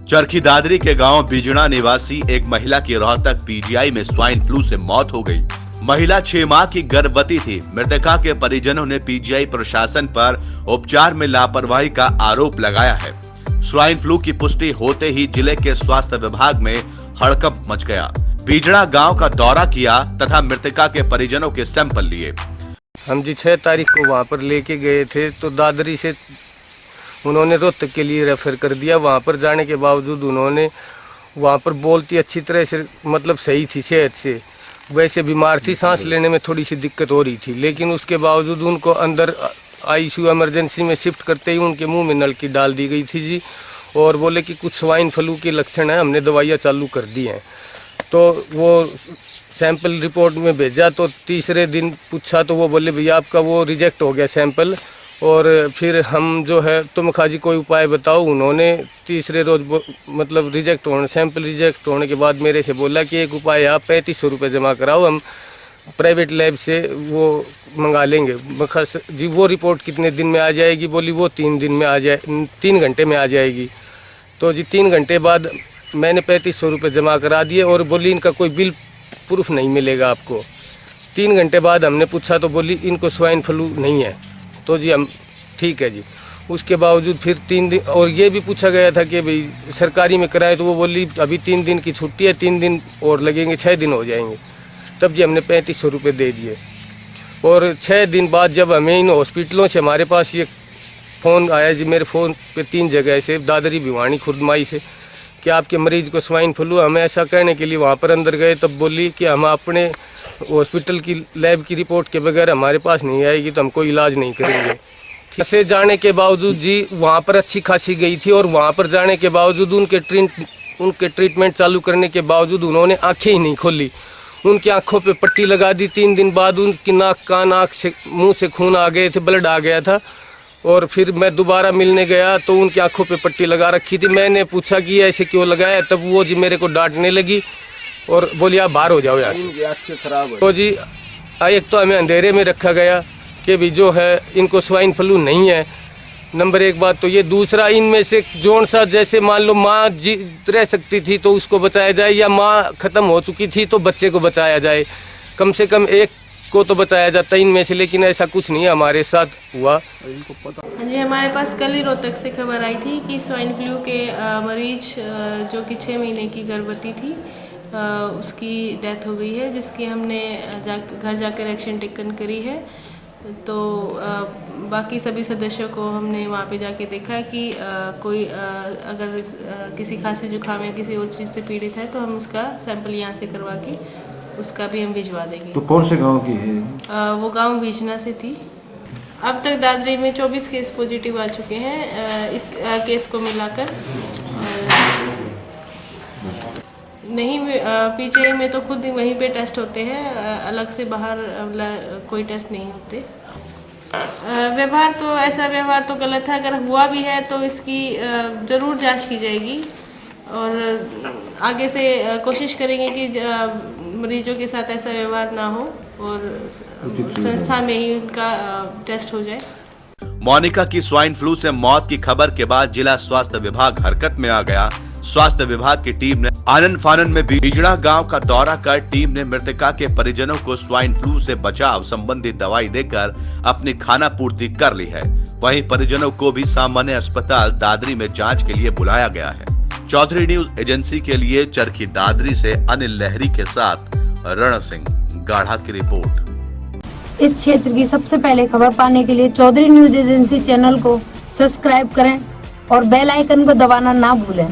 चरखी दादरी के गांव बिजड़ा निवासी एक महिला की रोहतक पीजीआई में स्वाइन फ्लू से मौत हो गई। महिला 6 माह की गर्भवती थी। मृतका के परिजनों ने पीजीआई प्रशासन पर उपचार में लापरवाही का आरोप लगाया है। स्वाइन फ्लू की पुष्टि होते ही जिले के स्वास्थ्य विभाग में हड़कंप मच गया। बिजड़ा गांव का दौरा किया तथा मृतका के परिजनों के सैंपल लिए। हम जी 6 तारीख को वहाँ पर लेके गए थे तो दादरी से उन्होंने रोहतक के लिए रेफर कर दिया। वहाँ पर जाने के बावजूद उन्होंने वहाँ पर बोलती अच्छी तरह से मतलब सही थी, सेहत से वैसे बीमार थी, सांस लेने में थोड़ी सी दिक्कत हो रही थी, लेकिन उसके बावजूद उनको अंदर आईसीयू इमरजेंसी में शिफ्ट करते ही उनके मुंह में नलकी डाल दी गई थी जी। और बोले कि कुछ स्वाइन फ्लू के लक्षण हैं, हमने दवाइयाँ चालू कर दी हैं। तो वो सैंपल रिपोर्ट में भेजा तो तीसरे दिन पूछा तो वो बोले भैया आपका वो रिजेक्ट हो गया सैंपल। और फिर हम जो है तुम खाजी कोई उपाय बताओ। उन्होंने तीसरे रोज मतलब सैंपल रिजेक्ट होने के बाद मेरे से बोला कि एक उपाय आप 3500 रुपये जमा कराओ, हम प्राइवेट लैब से वो मंगा लेंगे। जी वो रिपोर्ट कितने दिन में आ जाएगी? बोली वो 3 दिन में आ जाए, 3 घंटे में आ जाएगी। तो जी 3 घंटे बाद मैंने 3500 रुपये जमा करा दिए और बोली इनका कोई बिल प्रूफ नहीं मिलेगा आपको। 3 घंटे बाद हमने पूछा तो बोली इनको स्वाइन फ्लू नहीं है। तो जी हम ठीक है जी। उसके बावजूद फिर 3 दिन और ये भी पूछा गया था कि भाई सरकारी में कराए तो वो बोली अभी 3 दिन की छुट्टी है, 3 दिन और लगेंगे, 6 दिन हो जाएंगे। तब जी हमने 3500 रुपये दे दिए। और 6 दिन बाद जब हमें इन हॉस्पिटलों से हमारे पास ये फ़ोन आया जी, मेरे फ़ोन पे 3 जगह से, दादरी, भिवानी, खुर्दमाई से, कि आपके मरीज को स्वाइन फ्लू। हमें ऐसा कहने के लिए वहाँ पर अंदर गए तब बोली कि हम अपने हॉस्पिटल की लैब की रिपोर्ट के बगैर हमारे पास नहीं आएगी तो हम कोई इलाज नहीं करेंगे। ऐसे जाने के बावजूद जी वहाँ पर अच्छी खासी गई थी और वहाँ पर जाने के बावजूद उनके ट्रीटमेंट चालू करने के बावजूद उन्होंने आँखें ही नहीं खोली। उनकी आँखों पे पट्टी लगा दी। 3 दिन बाद उनकी नाक, कान, आँख से, मुँह से खून आ गए थे, ब्लड आ गया था। और फिर मैं दोबारा मिलने गया तो उनकी आंखों पे पट्टी लगा रखी थी। मैंने पूछा कि ऐसे क्यों लगाया, तब वो जी मेरे को डांटने लगी और बोली आप बाहर हो जाओ यहाँ से। तो जी एक तो हमें अंधेरे में रखा गया कि भी जो है इनको स्वाइन फ्लू नहीं है, नंबर 1 बात तो ये। दूसरा, इनमें से जोन सा जैसे मान लो माँ जी रह सकती थी तो उसको बचाया जाए, या माँ ख़त्म हो चुकी थी तो बच्चे को बचाया जाए, कम से कम एक को तो बचाया जाता है इनमें से, लेकिन ऐसा कुछ नहीं हमारे साथ हुआ। हाँ जी, हमारे पास कल ही रोहतक से खबर आई थी कि स्वाइन फ्लू के मरीज जो कि 6 महीने की गर्भवती थी, उसकी डेथ हो गई है, जिसकी हमने घर जाकर एक्शन टेकन करी है। तो बाकी सभी सदस्यों को हमने वहाँ पे जाके देखा है कि कोई अगर किसी खांसी जुकाम या किसी और चीज़ से पीड़ित है तो हम उसका सैंपल यहाँ से करवा के उसका भी हम भिजवा देंगे। तो कौन से गांव की है? वो गांव बिजना से थी। अब तक दादरी में 24 केस पॉजिटिव आ चुके हैं इस केस को मिलाकर। नहीं, पीजीआई में तो खुद वहीं पे टेस्ट होते हैं, अलग से बाहर कोई टेस्ट नहीं होते। व्यवहार तो ऐसा व्यवहार तो गलत है, अगर हुआ भी है तो इसकी ज़रूर जांच की जाएगी और आगे से कोशिश करेंगे कि मरीजों के साथ ऐसा व्यवहार ना हो और संस्था में ही उनका टेस्ट हो जाए। मोनिका की स्वाइन फ्लू से मौत की खबर के बाद जिला स्वास्थ्य विभाग हरकत में आ गया। स्वास्थ्य विभाग की टीम ने आनन फानन में बिजड़ा गांव का दौरा कर टीम ने मृतका के परिजनों को स्वाइन फ्लू से बचाव संबंधी दवाई देकर अपनी खाना पूर्ति कर ली है। वहीं परिजनों को भी सामान्य अस्पताल दादरी में जांच के लिए बुलाया गया है। चौधरी न्यूज एजेंसी के लिए चरखी दादरी से अनिल लहरी के साथ रण सिंह गाढ़ा की रिपोर्ट। इस क्षेत्र की सबसे पहले खबर पाने के लिए चौधरी न्यूज एजेंसी चैनल को सब्सक्राइब करें और बेल आइकन को दबाना ना भूलें।